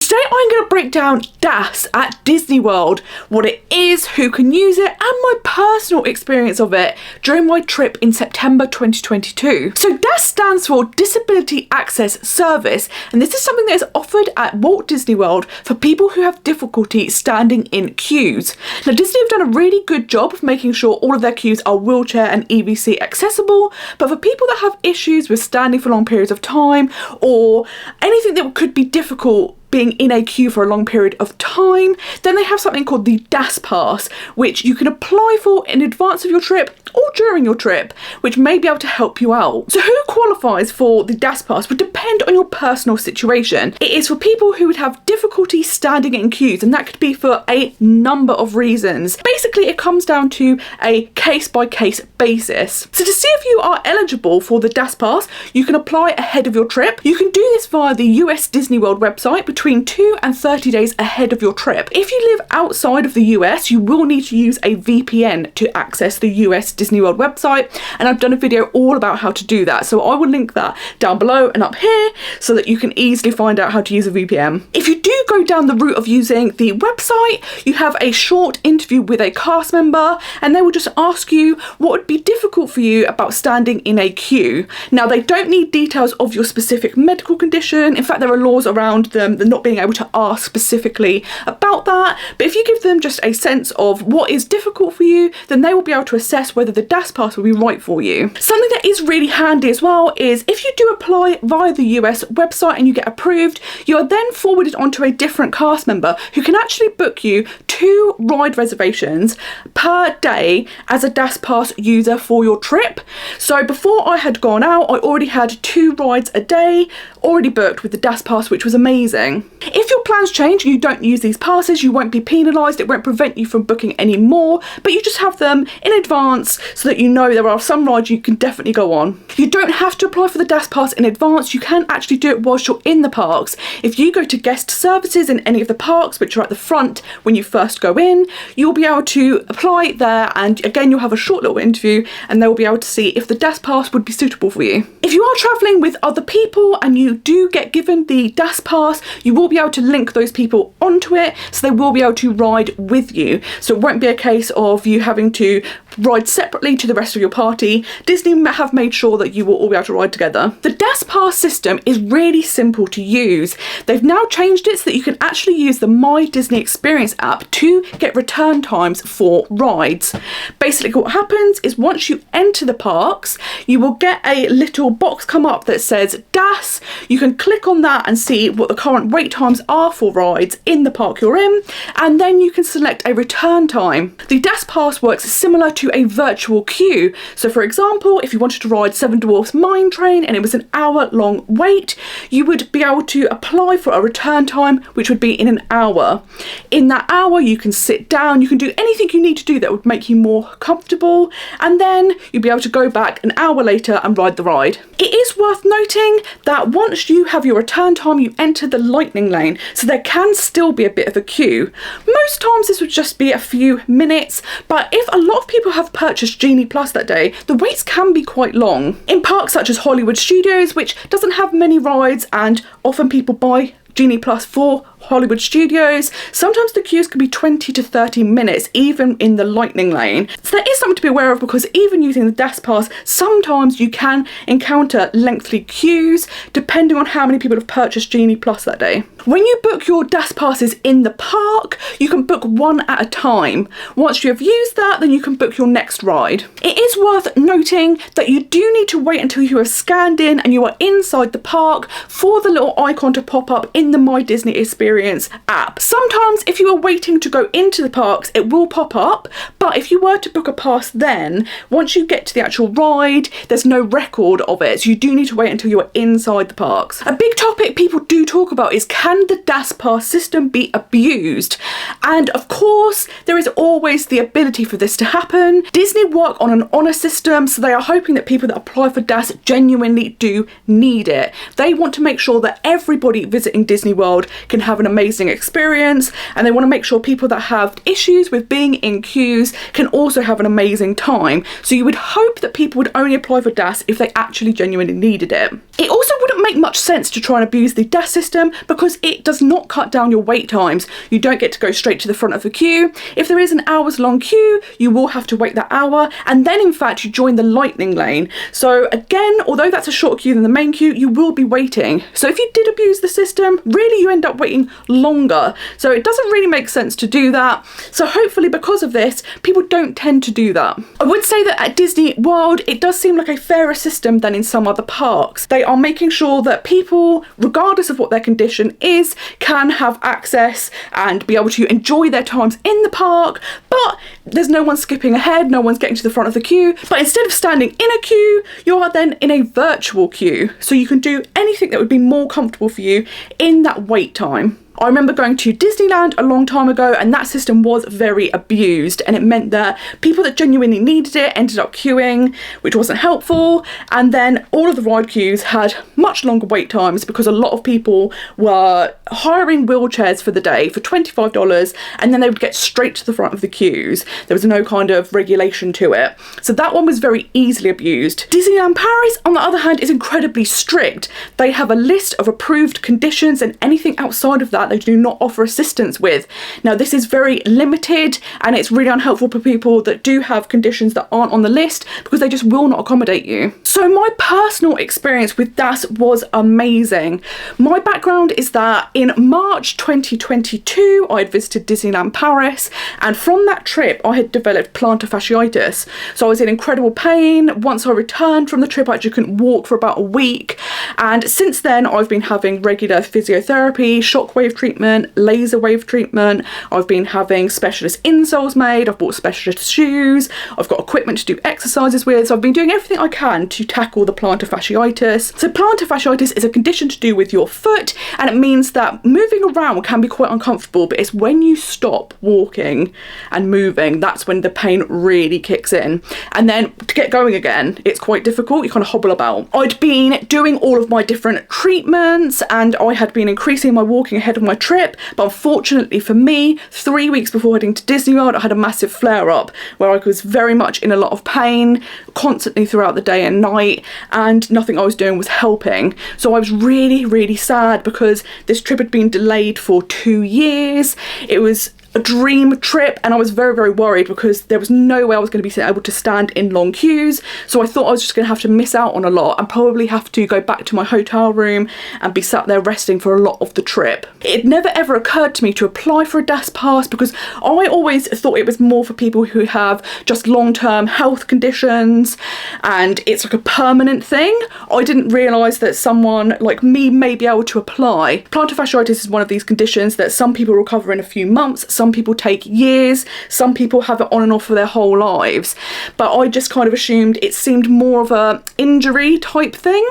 today I'm going to break down DAS at Disney World, what it is, who can use it, and my personal experience of it during my trip in September 2022. So DAS stands for Disability Access Service, and this is something that is offered at Walt Disney World for people who have difficulty standing in queues. Now Disney have done a really good job of making sure all of their queues are wheelchair and EVC accessible, but for people that have issues with standing for long periods of time or anything that could be difficult being in a queue for a long period of time, then they have something called the DAS Pass, which you can apply for in advance of your trip or during your trip, which may be able to help you out. So who qualifies for the DAS Pass would depend on your personal situation. It is for people who would have difficulty standing in queues, and that could be for a number of reasons. Basically, it comes down to a case-by-case basis. So to see if you are eligible for the DAS Pass, you can apply ahead of your trip. You can do this via the US Disney World website between 2 and 30 days ahead of your trip. If you live outside of the US, you will need to use a VPN to access the US Disney World website, and I've done a video all about how to do that, so I will link that down below and up here so that you can easily find out how to use a VPN. If you do go down the route of using the website, you have a short interview with a cast member, and they will just ask you what would be difficult for you about standing in a queue. Now they don't need details of your specific medical condition. In fact, there are laws around them not being able to ask specifically about that, but if you give them just a sense of what is difficult for you, then they will be able to assess whether the DAS Pass will be right for you. Something that is really handy as well is if you do apply via the US website and you get approved, you are then forwarded onto a different cast member who can actually book you 2 ride reservations per day as a DAS Pass user for your trip. So before I had gone out, I already had 2 rides a day already booked with the DAS Pass, which was amazing. If your plans change and you don't use these passes, you won't be penalised. It won't prevent you from booking any more, but you just have them in advance so that you know there are some rides you can definitely go on. You don't have to apply for the DAS Pass in advance. You can actually do it whilst you're in the parks. If you go to guest services in any of the parks, which are at the front when you first go in, you'll be able to apply there, and again you'll have a short little interview and they'll be able to see if the DAS Pass would be suitable for you. If you are travelling with other people and you do get given the DAS Pass, you will be able to link those people onto it, so they will be able to ride with you. So it won't be a case of you having to ride separately to the rest of your party. Disney have made sure that you will all be able to ride together. The DAS Pass system is really simple to use. They've now changed it so that you can actually use the My Disney Experience app to get return times for rides. Basically what happens is once you enter the parks, you will get a little box come up that says DAS. You can click on that and see what the current wait times are for rides in the park you're in, and then you can select a return time. The DAS Pass works similar to a virtual queue. So for example, if you wanted to ride Seven Dwarfs Mine Train and it was an hour-long wait, you would be able to apply for a return time which would be in an hour. In that hour you can sit down, you can do anything you need to do that would make you more comfortable, and then you'll be able to go back an hour later and ride the ride. It is worth noting that once you have your return time, you enter the lightning lane, so there can still be a bit of a queue. Most times this would just be a few minutes, but if a lot of people have purchased Genie Plus that day, the waits can be quite long. In parks such as Hollywood Studios, which doesn't have many rides and often people buy Genie Plus for Hollywood Studios, sometimes the queues can be 20 to 30 minutes even in the lightning lane. So there is something to be aware of, because even using the DAS Pass, sometimes you can encounter lengthy queues depending on how many people have purchased Genie Plus that day. When you book your DAS Passes in the park, you can book one at a time. Once you have used that, then you can book your next ride. It is worth noting that you do need to wait until you have scanned in and you are inside the park for the little icon to pop up in the My Disney Experience app. Sometimes if you are waiting to go into the parks, it will pop up, but if you were to book a pass then, once you get to the actual ride, there's no record of it, so you do need to wait until you are inside the parks. A big topic people do talk about is, can the DAS Pass system be abused? And of course, there is always the ability for this to happen. Disney work on an honour system, so they are hoping that people that apply for DAS genuinely do need it. They want to make sure that everybody visiting Disney World can have an amazing experience, and they want to make sure people that have issues with being in queues can also have an amazing time. So you would hope that people would only apply for DAS if they actually genuinely needed it. It also wouldn't make much sense to try and abuse the DAS system because it does not cut down your wait times. You don't get to go straight to the front of the queue. If there is an hour's long queue, you will have to wait that hour, and then in fact you join the lightning lane. So again, although that's a shorter queue than the main queue, you will be waiting. So if you did abuse the system, really you end up waiting longer. So it doesn't really make sense to do that. So hopefully because of this, people don't tend to do that. I would say that at Disney World, it does seem like a fairer system than in some other parks. They are making sure that people, regardless of what their condition is, can have access and be able to enjoy their times in the park, but there's no one skipping ahead, no one's getting to the front of the queue. But instead of standing in a queue, you are then in a virtual queue. So you can do anything that would be more comfortable for you in that wait time. I remember going to Disneyland a long time ago, and that system was very abused, and it meant that people that genuinely needed it ended up queuing, which wasn't helpful. And then all of the ride queues had much longer wait times because a lot of people were hiring wheelchairs for the day for $25, and then they would get straight to the front of the queues. There was no kind of regulation to it. So that one was very easily abused. Disneyland Paris, on the other hand, is incredibly strict. They have a list of approved conditions, and anything outside of that they do not offer assistance with. Now this is very limited, and it's really unhelpful for people that do have conditions that aren't on the list because they just will not accommodate you. So my personal experience with DAS was amazing. My background is that in March 2022 I had visited Disneyland Paris, and from that trip I had developed plantar fasciitis. So I was in incredible pain. Once I returned from the trip I actually couldn't walk for about a week, and since then I've been having regular physiotherapy, shockwave treatment, laser wave treatment. I've been having specialist insoles made, I've bought specialist shoes, I've got equipment to do exercises with. So I've been doing everything I can to tackle the plantar fasciitis. So plantar fasciitis is a condition to do with your foot, and it means that moving around can be quite uncomfortable, but it's when you stop walking and moving, that's when the pain really kicks in. And then to get going again, it's quite difficult. You kind of hobble about. I'd been doing all of my different treatments, and I had been increasing my walking ahead of my trip, but unfortunately for me, 3 weeks before heading to Disney World, I had a massive flare-up where I was very much in a lot of pain constantly throughout the day and night, and nothing I was doing was helping. So I was really sad because this trip had been delayed for 2 years. It was a dream trip, and I was very worried because there was no way I was going to be able to stand in long queues. So I thought I was just going to have to miss out on a lot and probably have to go back to my hotel room and be sat there resting for a lot of the trip. It never ever occurred to me to apply for a DAS pass because I always thought it was more for people who have just long-term health conditions and it's like a permanent thing. I didn't realise that someone like me may be able to apply. Plantar fasciitis is one of these conditions that some people recover in a few months, some people take years, some people have it on and off for their whole lives. But I just kind of assumed it seemed more of a injury type thing,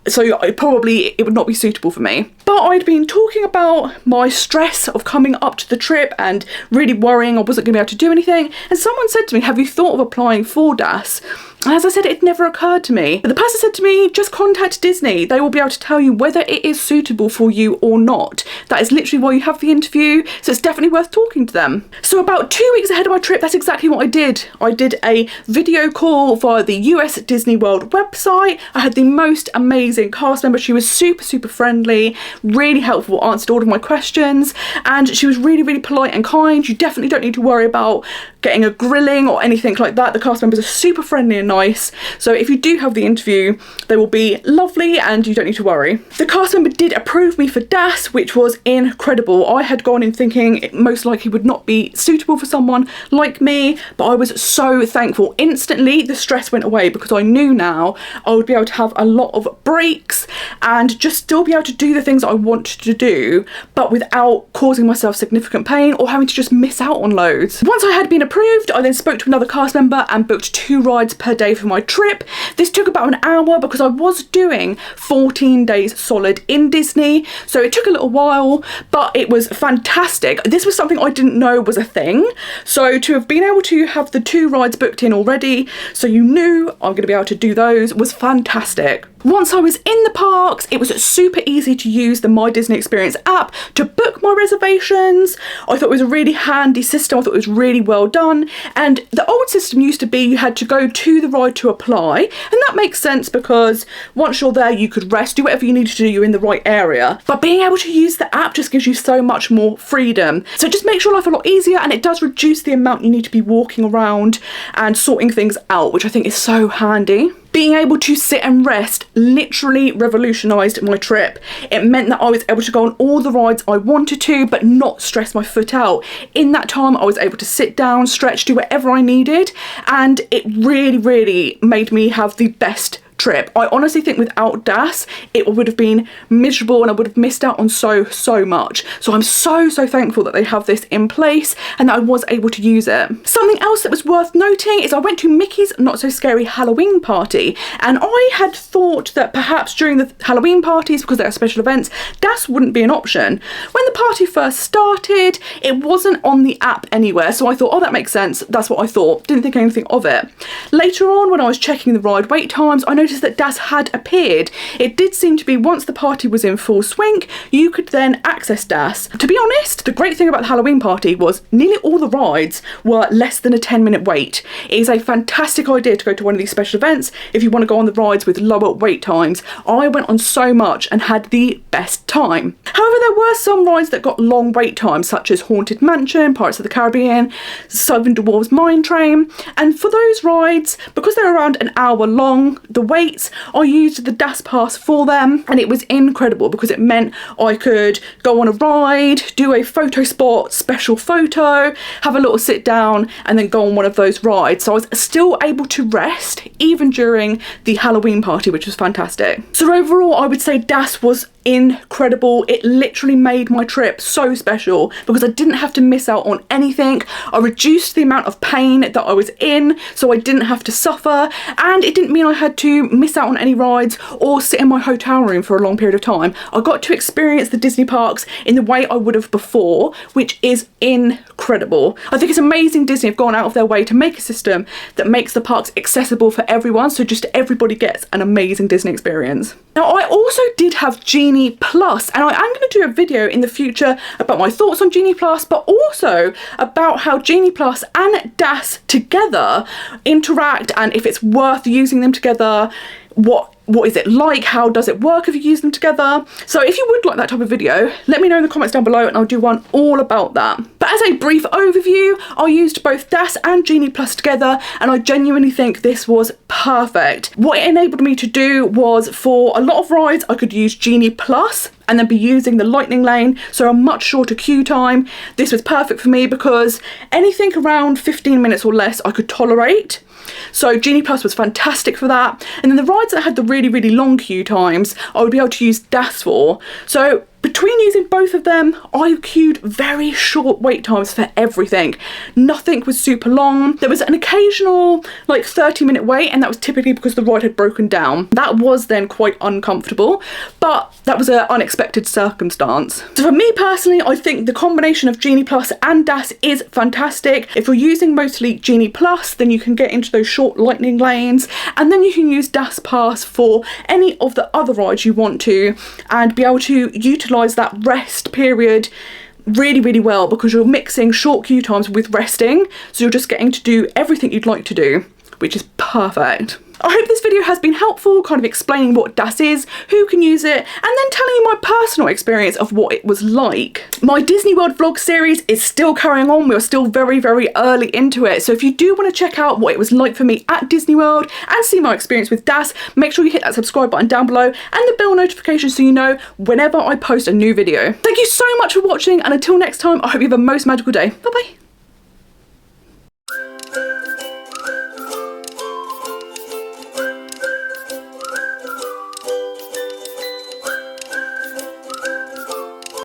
so it would not be suitable for me. But I'd been talking about my stress of coming up to the trip and really worrying I wasn't going to be able to do anything, and someone said to me, have you thought of applying for DAS? And as I said, it never occurred to me. But the person said to me, just contact Disney. They will be able to tell you whether it is suitable for you or not. That is literally why you have the interview, so it's definitely worth talking to them. So about 2 weeks ahead of my trip, that's exactly what I did. I did a video call via the US Disney World website. I had the most amazing cast member. She was super friendly, really helpful, answered all of my questions, and she was really polite and kind. You definitely don't need to worry about getting a grilling or anything like that. The cast members are super friendly and nice, so if you do have the interview, they will be lovely and you don't need to worry. The cast member did approve me for DAS, which was incredible. I had gone in thinking it most likely would not be suitable for someone like me, but I was so thankful. Instantly the stress went away because I knew now I would be able to have a lot of breaks and just still be able to do the things I want to do, but without causing myself significant pain or having to just miss out on loads. Once I had been approved, I then spoke to another cast member and booked 2 rides per day day for my trip. This took about an hour because I was doing 14 days solid in Disney, so it took a little while, but it was fantastic. This was something I didn't know was a thing, so to have been able to have the 2 rides booked in already, so you knew I'm going to be able to do those, was fantastic. Once I was in the parks, it was super easy to use the My Disney Experience app to book my reservations. I thought it was a really handy system. I thought it was really well done. And the old system used to be you had to go to the ride to apply. And that makes sense because once you're there, you could rest, do whatever you need to do, you're in the right area. But being able to use the app just gives you so much more freedom. So it just makes your life a lot easier, and it does reduce the amount you need to be walking around and sorting things out, which I think is so handy. Being able to sit and rest literally revolutionised my trip. It meant that I was able to go on all the rides I wanted to, but not stress my foot out. In that time, I was able to sit down, stretch, do whatever I needed, and it really, really made me have the best trip. I honestly think without DAS it would have been miserable and I would have missed out on so much. So I'm so thankful that they have this in place and that I was able to use it. Something else that was worth noting is I went to Mickey's Not So Scary Halloween party, and I had thought that perhaps during the Halloween parties, because there are special events, DAS wouldn't be an option. When the party first started, it wasn't on the app anywhere, so I thought, oh, that makes sense. That's what I thought. Didn't think anything of it. Later on, when I was checking the ride wait times, I noticed that DAS had appeared. It did seem to be once the party was in full swing, you could then access DAS. To be honest, the great thing about the Halloween party was nearly all the rides were less than a 10-minute wait. It is a fantastic idea to go to one of these special events if you want to go on the rides with lower wait times. I went on so much and had the best time. However, there were some rides that got long wait times, such as Haunted Mansion, Pirates of the Caribbean, Southern Dwarves Mine Train, and for those rides, because they're around an hour long, the waits, I used the DAS pass for them, and it was incredible because it meant I could go on a ride, do a photo spot, special photo, have a little sit down, and then go on one of those rides. So I was still able to rest even during the Halloween party, which was fantastic. So overall, I would say DAS was incredible. It literally made my trip so special because I didn't have to miss out on anything. I reduced the amount of pain that I was in so I didn't have to suffer, and it didn't mean I had to miss out on any rides or sit in my hotel room for a long period of time. I got to experience the Disney parks in the way I would have before, which is incredible. I think it's amazing Disney have gone out of their way to make a system that makes the parks accessible for everyone, so just everybody gets an amazing Disney experience. Now, I also did have Genie Plus, and I am going to do a video in the future about my thoughts on Genie Plus, but also about how Genie Plus and DAS together interact and if it's worth using them together. What is it like? How does it work if you use them together? So if you would like that type of video, let me know in the comments down below and I'll do one all about that. But as a brief overview, I used both DAS and Genie Plus together, and I genuinely think this was perfect. What it enabled me to do was, for a lot of rides, I could use Genie Plus and then be using the lightning lane, so a much shorter queue time. This was perfect for me because anything around 15 minutes or less I could tolerate. So Genie Plus was fantastic for that. And then the rides that had the really long queue times, I would be able to use DAS for. So between using both of them, I queued very short wait times for everything. Nothing was super long. There was an occasional like 30-minute wait, and that was typically because the ride had broken down. That was then quite uncomfortable, but that was an unexpected circumstance. So for me personally, I think the combination of Genie Plus and DAS is fantastic. If you're using mostly Genie Plus, then you can get into those short lightning lanes, and then you can use DAS Pass for any of the other rides you want to, and be able to utilise that rest period really well, because you're mixing short queue times with resting, so you're just getting to do everything you'd like to do, which is perfect. I hope this video has been helpful, kind of explaining what DAS is, who can use it, and then telling you my personal experience of what it was like. My Disney World vlog series is still carrying on. We're still very early into it, so if you do want to check out what it was like for me at Disney World and see my experience with DAS, make sure you hit that subscribe button down below and the bell notification so you know whenever I post a new video. Thank you so much for watching, and until next time, I hope you have a most magical day. Bye bye.